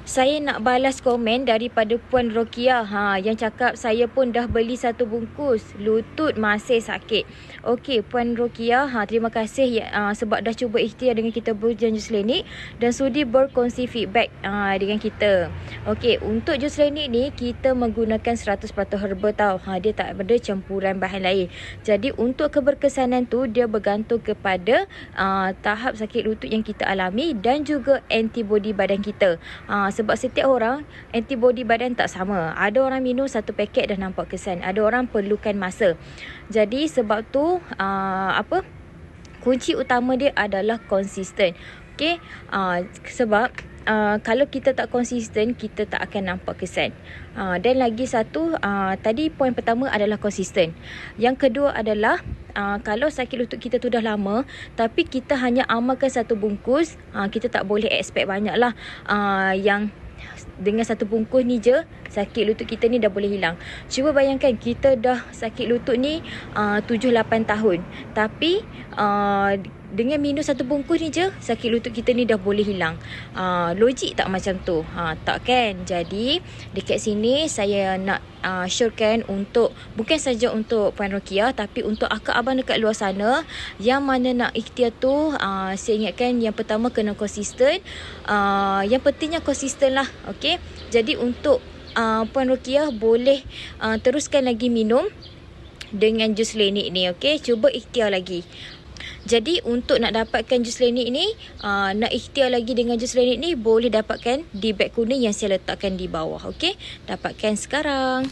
Saya nak balas komen daripada Puan Rokia yang cakap saya pun dah beli 1 bungkus, lutut masih sakit. Okey, Puan Rokia, terima kasih sebab dah cuba ikhtiar dengan kita Berjaya Jus Klinik dan sudi berkongsi feedback dengan kita. Okey, untuk jus klinik ni kita menggunakan 100% herba tau. Dia tak ada campuran bahan lain. Jadi untuk keberkesanan tu dia bergantung kepada tahap sakit lutut yang kita alami dan juga antibody badan kita. Sebab setiap orang antibody badan tak sama. Ada orang minum 1 paket dah nampak kesan. Ada orang perlukan masa. Jadi sebab tu kunci utama dia adalah konsisten. Okey, sebab kalau kita tak konsisten, kita tak akan nampak kesan. Dan lagi satu, tadi poin pertama adalah konsisten. Yang kedua adalah kalau sakit lutut kita tu dah lama, tapi kita hanya amalkan 1 bungkus, kita tak boleh expect banyak lah. Yang dengan 1 bungkus ni je, sakit lutut kita ni dah boleh hilang. Cuba bayangkan kita dah sakit lutut ni 7-8 tahun. Tapi dengan minum 1 bungkus ni je, sakit lutut kita ni dah boleh hilang. Logik tak macam tu? Tak kan? Jadi dekat sini saya nak syorkan untuk, bukan saja untuk Puan Rokia, tapi untuk akak abang dekat luar sana yang mana nak ikhtiar tu, saya ingatkan yang pertama kena konsisten. Yang pentingnya konsisten lah. Okay? Jadi untuk Puan Rokia boleh teruskan lagi minum dengan jus klinik ni. Okay? Cuba ikhtiar lagi. Jadi untuk nak dapatkan jus klinik ni, nak ikhtiar lagi dengan jus klinik ni, boleh dapatkan di beg kuning yang saya letakkan di bawah. Okey, dapatkan sekarang.